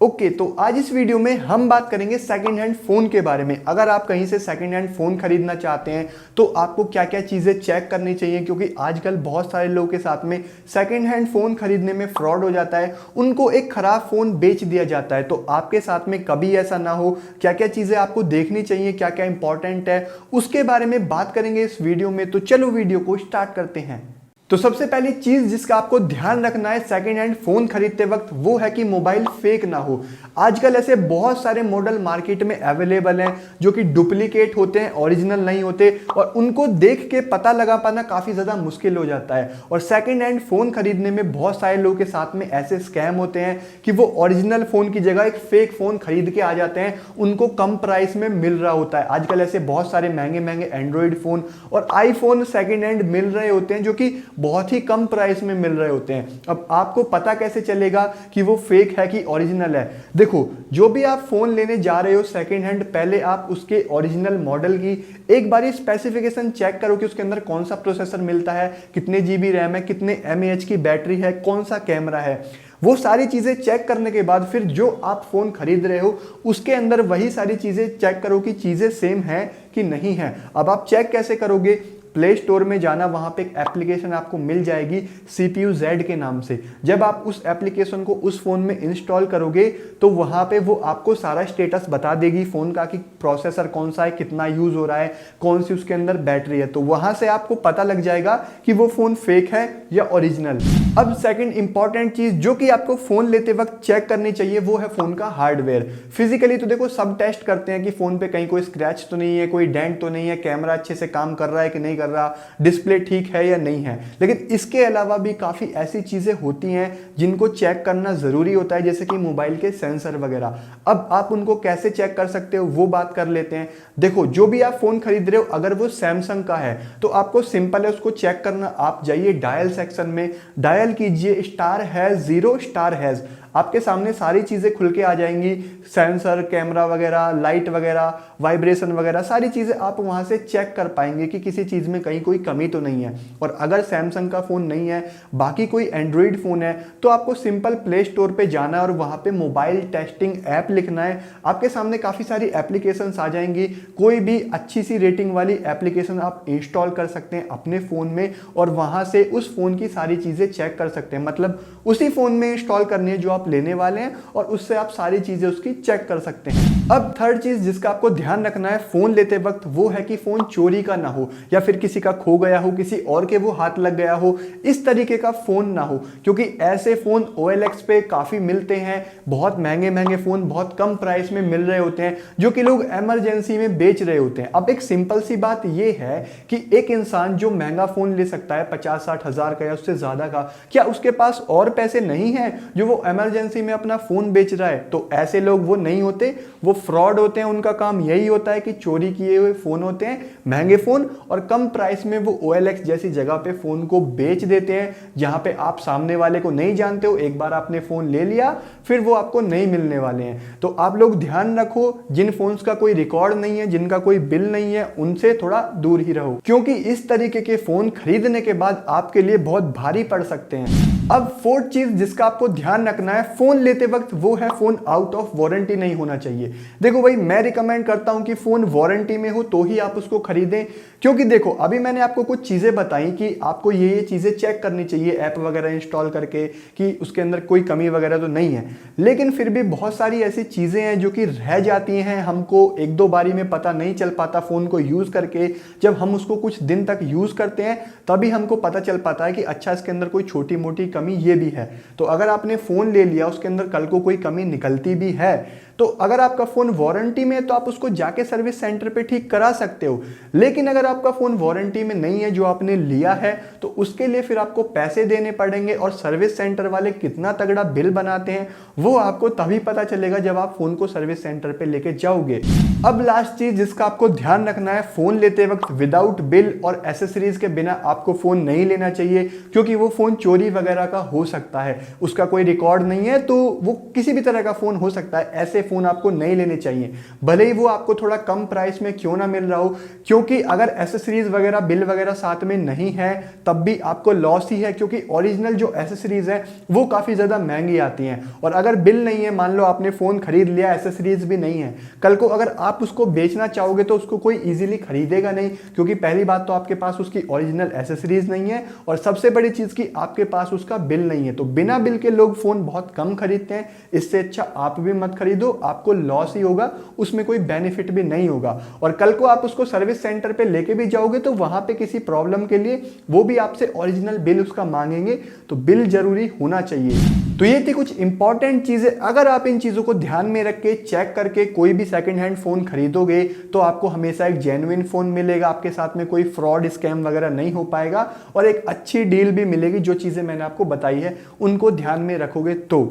Okay, तो आज इस वीडियो में हम बात करेंगे सेकंड हैंड फोन के बारे में। अगर आप कहीं से सेकंड हैंड फोन खरीदना चाहते हैं तो आपको क्या क्या चीजें चेक करनी चाहिए, क्योंकि आजकल बहुत सारे लोगों के साथ में सेकंड हैंड फोन खरीदने में फ्रॉड हो जाता है, उनको एक खराब फोन बेच दिया जाता है। तो आपके साथ में कभी ऐसा ना हो, क्या क्या चीजें आपको देखनी चाहिए, क्या क्या इंपॉर्टेंट है, उसके बारे में बात करेंगे इस वीडियो में। तो चलो वीडियो को स्टार्ट करते हैं। तो सबसे पहली चीज जिसका आपको ध्यान रखना है सेकंड हैंड फोन खरीदते वक्त, वो है कि मोबाइल फेक ना हो। आजकल ऐसे बहुत सारे मॉडल मार्केट में अवेलेबल हैं जो कि डुप्लीकेट होते हैं, ओरिजिनल नहीं होते, और उनको देख के पता लगा पाना काफी ज्यादा मुश्किल हो जाता है। और सेकंड हैंड फोन खरीदने में बहुत सारे लोगों के साथ में ऐसे स्कैम होते हैं कि वो ओरिजिनल फोन की जगह एक फेक फोन खरीद के आ जाते हैं, उनको कम प्राइस में मिल रहा होता है। आजकल ऐसे बहुत सारे महंगे महंगे एंड्रॉइड फोन और आईफोन सेकंड हैंड मिल रहे होते हैं जो कि बहुत ही कम प्राइस में मिल रहे होते हैं। अब आपको पता कैसे चलेगा कि वो फेक है कि ओरिजिनल है? देखो, जो भी आप फोन लेने जा रहे हो सेकंड हैंड, पहले आप उसके ओरिजिनल मॉडल की एक बारी स्पेसिफिकेशन चेक करो कि उसके अंदर कौन सा प्रोसेसर मिलता है, कितने जीबी रैम है, कितने एमएएच की बैटरी है, कौन सा कैमरा है। वो सारी चीजें चेक करने के बाद फिर जो आप फोन खरीद रहे हो उसके अंदर वही सारी चीजें चेक करो कि चीजें सेम है कि नहीं है। अब आप चेक कैसे करोगे? प्ले स्टोर में जाना, वहां पे एक एप्लीकेशन आपको मिल जाएगी CPU Z के नाम से। जब आप उस एप्लीकेशन को उस फोन में इंस्टॉल करोगे तो वहां पे वो आपको सारा स्टेटस बता देगी फोन का कि प्रोसेसर कौन सा है, कितना यूज हो रहा है, कौन सी उसके अंदर बैटरी है। तो वहां से आपको पता लग जाएगा कि वो फोन फेक है या ओरिजिनल। अब सेकंड इंपॉर्टेंट चीज जो कि आपको फोन लेते वक्त चेक करनी चाहिए वो है फोन का हार्डवेयर। फिजिकली तो देखो सब टेस्ट करते हैं कि फोन पे कहीं कोई स्क्रैच तो नहीं है, कोई डेंट तो नहीं है, कैमरा अच्छे से काम कर रहा है कि नहीं कर रहा, डिस्प्ले ठीक है या नहीं है। लेकिन इसके अलावा भी काफी ऐसी चीजें होती हैं जिनको चेक करना जरूरी होता है, जैसे कि मोबाइल के सेंसर वगैरह। अब आप उनको कैसे चेक कर सकते हो वो बात कर लेते हैं। देखो, जो भी आप फोन खरीद रहे हो, अगर वो सैमसंग का है तो आपको सिंपल है उसको चेक करना। आप जाइए डायल सेक्शन में, डायल कीजिए *0*#। आपके सामने सारी चीजें खुल के आ जाएंगी, सेंसर, कैमरा वगैरह, लाइट वगैरह, वाइब्रेशन वगैरह, सारी चीजें आप वहां से चेक कर पाएंगे कि किसी चीज में कहीं कोई कमी तो नहीं है। और अगर सैमसंग का फोन नहीं है, बाकी कोई एंड्रॉइड फोन है, तो आपको सिंपल प्ले स्टोर पे जाना है और वहां पे मोबाइल टेस्टिंग ऐप लिखना है। आपके सामने काफी सारी एप्लीकेशन आ जाएंगी, कोई भी अच्छी सी रेटिंग वाली एप्लीकेशन आप इंस्टॉल कर सकते हैं अपने फोन में और वहां से उस फोन की सारी चीजें चेक कर सकते हैं। मतलब उसी फोन में इंस्टॉल करनी है जो आप लेने वाले हैं और उससे आप सारी चीजें उसकी चेक कर सकते हैं। अब थर्ड चीज जिसका आपको ध्यान रखना है फोन लेते वक्त, वो है कि फोन चोरी का ना हो या फिर किसी का खो गया हो, किसी और के वो हाथ लग गया हो, इस तरीके का फोन ना हो। क्योंकि ऐसे फोन OLX पे काफी मिलते हैं, बहुत महंगे महंगे फोन बहुत कम प्राइस में मिल रहे होते हैं जो कि लोग इमरजेंसी में बेच रहे होते हैं। अब एक सिंपल सी बात ये है कि एक इंसान जो महंगा फोन ले सकता है 50-60 हजार का या उससे ज्यादा का, क्या उसके पास और पैसे नहीं है जो वो इमरजेंसी में अपना फोन बेच रहा है? तो ऐसे लोग वो नहीं होते, वो फ्रॉड होते हैं। उनका काम यही होता है कि चोरी किए हुए फोन होते हैं, महंगे फोन, और कम प्राइस में वो OLX जैसी जगह पे फोन को बेच देते हैं जहां पे आप सामने वाले को नहीं जानते हो। एक बार आपने फोन ले लिया फिर वो आपको नहीं मिलने वाले हैं। तो आप लोग ध्यान रखो, जिन फोन्स का कोई रिकॉर्ड नहीं है, जिनका कोई बिल नहीं है, उनसे थोड़ा दूर ही रहो, क्योंकि इस तरीके के फोन खरीदने के बाद आपके लिए बहुत भारी पड़ सकते हैं। अब फोर्थ चीज जिसका आपको ध्यान रखना है फोन लेते वक्त, वो है फोन आउट ऑफ वारंटी नहीं होना चाहिए। देखो भाई, मैं रिकमेंड करता हूं कि फोन वारंटी में हो तो ही आप उसको खरीदें। क्योंकि देखो, अभी मैंने आपको कुछ चीजें बताई कि आपको ये चीजें चेक करनी चाहिए ऐप वगैरह इंस्टॉल करके कि उसके अंदर कोई कमी वगैरह तो नहीं है। लेकिन फिर भी बहुत सारी ऐसी चीजें हैं जो कि रह जाती हैं, हमको एक दो बारी में पता नहीं चल पाता फोन को यूज करके। जब हम उसको कुछ दिन तक यूज करते हैं तभी हमको पता चल पाता है कि अच्छा, इसके अंदर कोई छोटी मोटी कमी ये भी है। तो अगर आपने फोन ले लिया, उसके अंदर कल को कोई कमी निकलती भी है, तो अगर आपका फोन वारंटी में है तो आप उसको जाके सर्विस सेंटर पे ठीक करा सकते हो। लेकिन अगर आपका फोन वारंटी में नहीं है जो आपने लिया है, तो उसके लिए फिर आपको पैसे देने पड़ेंगे, और सर्विस सेंटर वाले कितना तगड़ा बिल बनाते हैं वो आपको तभी पता चलेगा जब आप फोन को सर्विस सेंटर पे लेके जाओगे। अब लास्ट चीज जिसका आपको ध्यान रखना है, फोन लेते वक्त विदाउट बिल और एसेसरीज के बिना आपको फोन नहीं लेना चाहिए, क्योंकि वो फोन चोरी वगैरह का हो सकता है, उसका कोई रिकॉर्ड नहीं है तो वो किसी भी तरह का फोन हो सकता है। ऐसे फोन आपको नहीं लेने चाहिए, भले ही वो आपको थोड़ा कम प्राइस में क्यों ना मिल रहा हो, क्योंकि अगर एसेसरीज वगैरह बिल वगैरह साथ में नहीं है तब भी आपको लॉस ही है, क्योंकि ओरिजिनल जो एसेसरीज है वो काफी ज्यादा महंगी आती हैं। और अगर बिल नहीं है, मान लो आपने फोन खरीद लिया, एसेसरीज भी नहीं है, कल को अगर आप उसको बेचना चाहोगे तो उसको कोई इजीली खरीदेगा नहीं, क्योंकि पहली बात तो आपके पास उसकी ओरिजिनल एसेसरीज नहीं है, और सबसे बड़ी चीज की आपके पास उसका बिल नहीं है। तो बिना बिल के लोग फोन बहुत कम खरीदते हैं, इससे अच्छा आप भी मत खरीदो, आपको लॉस ही होगा, उसमें कोई बेनिफिट भी नहीं होगा। और कल को आप उसको सर्विस सेंटर पे लेके भी जाओगे तो वहां पे किसी प्रॉब्लम के लिए वो भी आपसे ओरिजिनल बिल उसका मांगेंगे, तो बिल जरूरी होना चाहिए। तो ये थी कुछ इंपॉर्टेंट चीजें, अगर आप इन चीजों को ध्यान में रख के चेक करके कोई भी सेकंड हैंड फोन खरीदोगे तो आपको हमेशा एक जेन्युइन फोन मिलेगा, आपके साथ में कोई फ्रॉड स्कैम वगैरह नहीं हो पाएगा, और एक अच्छी डील भी मिलेगी। जो चीजें मैंने आपको बताई है उनको ध्यान में रखोगे तो।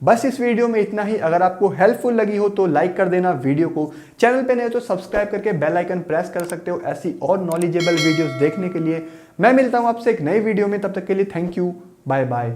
बस इस वीडियो में इतना ही। अगर आपको हेल्पफुल लगी हो तो लाइक कर देना वीडियो को, चैनल पे नए हो तो सब्सक्राइब करके बेल आइकन प्रेस कर सकते हो ऐसी और नॉलेजेबल वीडियोस देखने के लिए। मैं मिलता हूं आपसे एक नई वीडियो में, तब तक के लिए थैंक यू, बाय बाय।